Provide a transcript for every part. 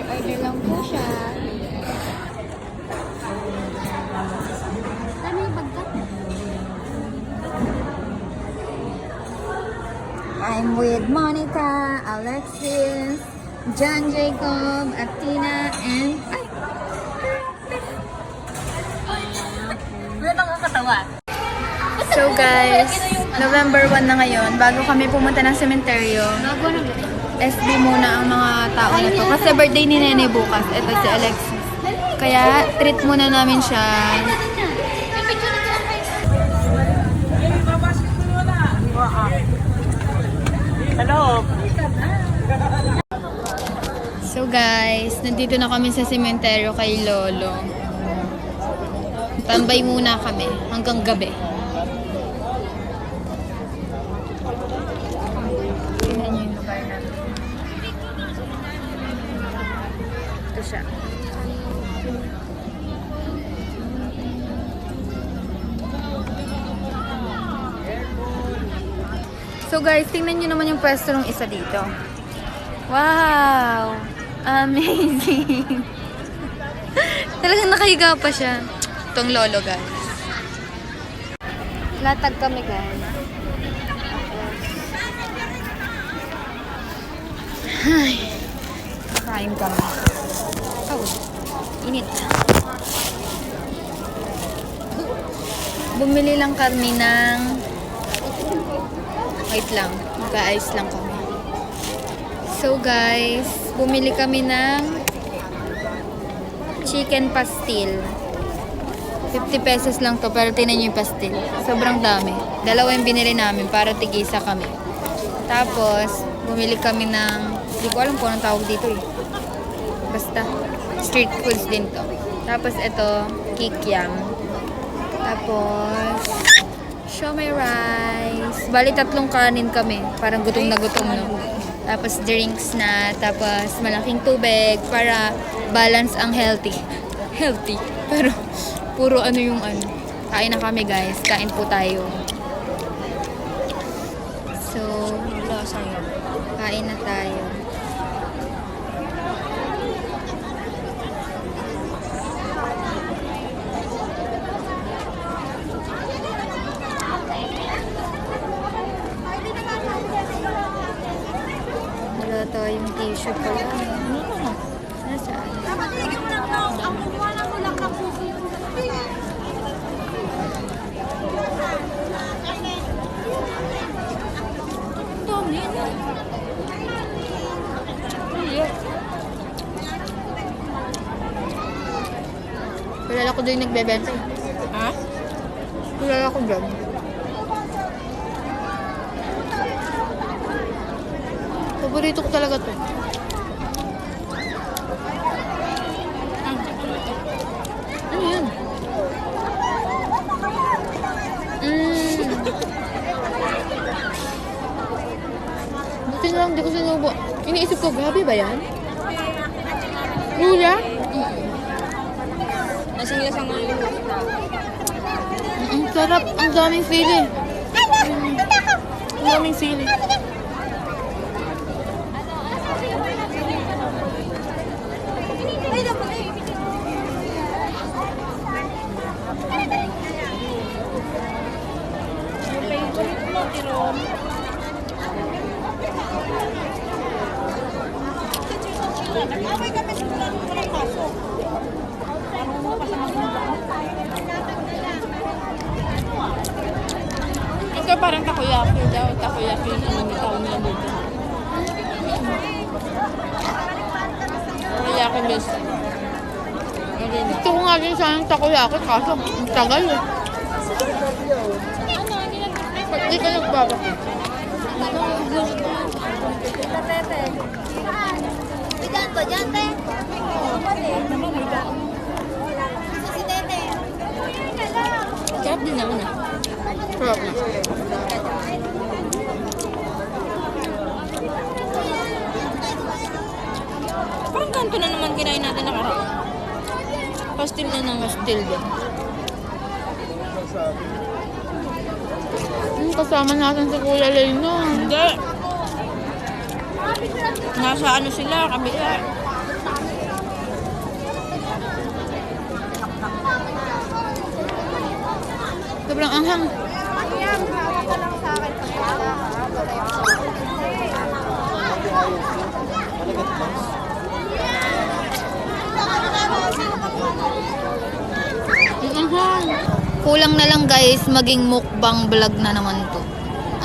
Order lang po siya. Dami yung pagkat. I'm with Monica, Alexis, John Jacob, Athena, and... Wala kang katawa. So guys, November 1 na ngayon. Bago kami pumunta ng sementeryo, SB muna ang mga tao na to. Kasi birthday ni Nene bukas. Ito si Alexis. Kaya treat muna namin siya. Hello. So guys, nandito na kami sa sementeryo kay Lolo. Tambay muna kami hanggang gabi. Tingnan niyo yung lugar namin. Ito siya. So guys, tingnan niyo naman yung pwesto ng isa dito. Wow! Amazing! Talagang nakahiga pa siya. Itong lolo, guys. Latag kami, guys. Ay. Kain kami. Oh, init. Bumili lang kami ng... Wait lang. Mag-a-ice lang kami. So, guys, bumili kami ng chicken pastil. 50 pesos lang to, pero tinan nyo yung pastil. Sobrang dami. Dalawa yung binili namin para tigisa kami. Tapos, bumili kami ng, hindi ko alam kung anong tawag dito eh. Basta, street foods din to. Tapos, ito, kikiam. Tapos, siomai rice. Bali, 3 kanin kami. Parang gutom na gutom, no? Tapos, drinks na. Tapos, malaking tubig para balance ang healthy. Healthy. Pero, puro ano yung ano. Kain na kami, guys. Kain po tayo. So, kain na tayo. Wala tayong tissue pa lang. Nasaan? Kilala ko doon yung nagbebenta eh. Ha? Kilala ko doon. Paborito ko talaga to. Ano yun? Buti na lang, di ko sinubo. Iniisip ko, grabe ba yan? Lula? Nasing-lasang nga yung Ang sarap. Ang daming sili. Ang daming sili. Ito parang takoyaki daw. Takoyaki yung ano tawag nila dito. Takoyaki best. Gusto ko nga din sanang takoyaki kaso ang tagal eh. Ba't di ka nagbabaki? Bigan ko dyan, te. Si Tete. Sarap din naman ah. Sarap na. Parang ganito na naman kinain natin nakaraan. Pastil na ng pastil din. Kasama natin si Kuya Leno. Hindi. Nasa ano sila, kabila. Sobrang anghang. Ang anghang. Kulang na lang guys, maging mukbang vlog na naman to.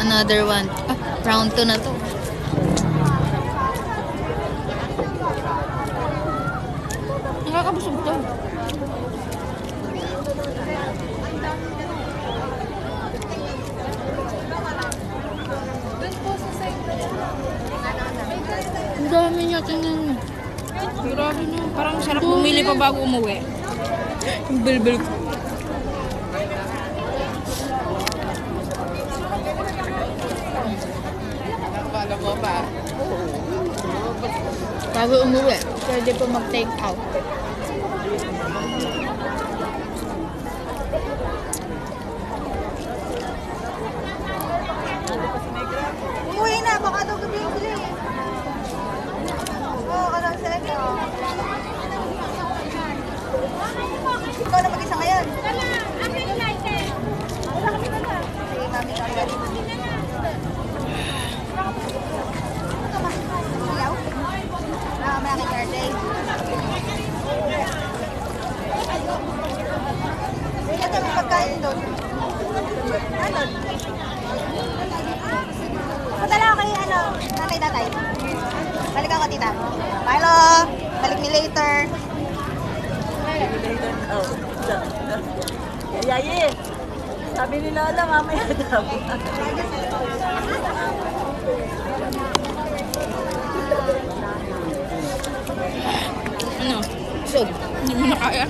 Another one. Round 2 na to. Nakakabusog to. Ang dami niya, tingnan mo. Grabe na. Parang sarap bumili pa bago umuwi. Yung bilbil ko. Bago umuwi, pwede po mag-take out. Umuwi na, baka daw gabi yung bili. Oo, alam sa ito. Ikaw na mag-isa ngayon. Sige, mami, kaya. Ilaw? Malaki birthday. Ito, may pagkain doon. Ano? Padala ako kay tatay. Balik ako, tita. Hello! Balik me later. Yayi, sabi ni Lola, mamaya daw. Ano? So, hindi mo na kaya.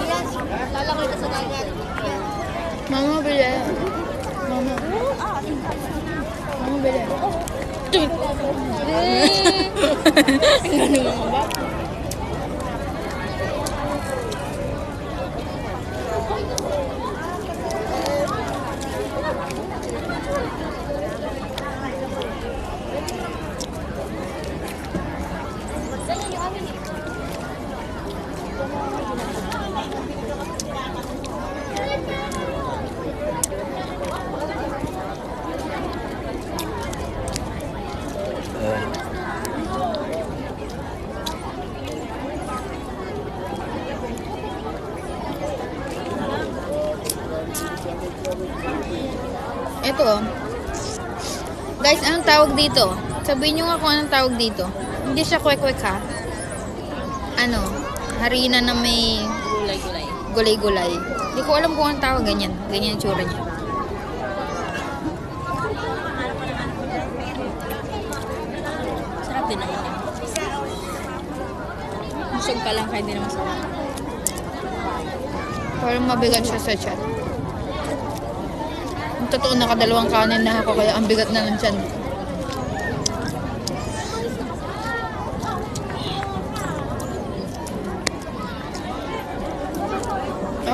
Yes, lalaki ka sa dagat. Mama, bili. Mama. Mama, bili. Ano mga ba? Ito oh. Guys, anong tawag dito? Sabihin nyo nga kung anong tawag dito. Hindi siya kwek-kwek ha. Ano? Harina na may Gulay-gulay. gulay-gulay. Hindi ko alam kung anong tawag. Ganyan. Ganyan yung tsura niya. Sarap din naman yan. Busog ka lang kahit di naman sarap. Parang mabigat siya sa tiyan. Ang totoo, nakadalawang kanin na ako kaya ang bigat na ng tiyan.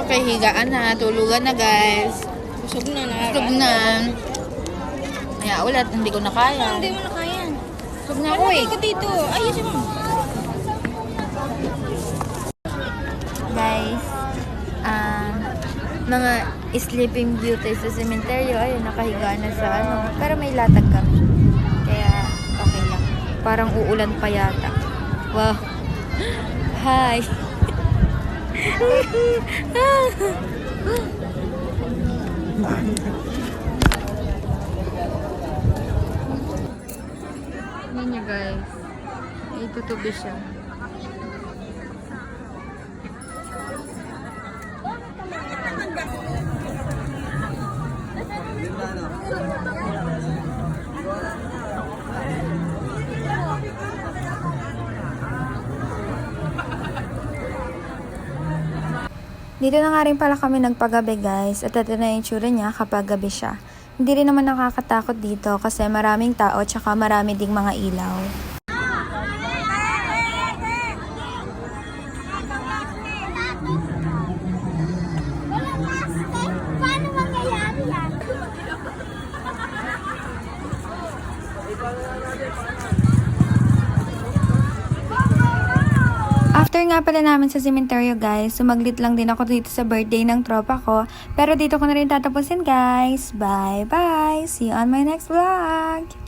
Okay, higaan na. Tulugan na guys. Busog na, Busog na. Kaya ulit, hindi ko na kaya. Hindi mo na kaya. Busog na ako eh. Ka dito. Ayusin mo. Guys, mga sleeping beauty sa sementeryo, ayun, nakahiga na sa ano. Pero may latag kami. Kaya, okay lang. Parang uulan pa yata. Wow. Hi. Tingnan niyo guys. Itutubi siya. Dito na nga rin pala kami nagpagabi guys at ito na yung tsura niya kapag gabi siya. Hindi rin naman nakakatakot dito kasi maraming tao tsaka marami ding mga ilaw. Paano mangyayari yan? After nga pala namin sa sementeryo guys, sumaglit lang din ako dito sa birthday ng tropa ko. Pero dito ko na rin tatapusin guys. Bye bye! See you on my next vlog!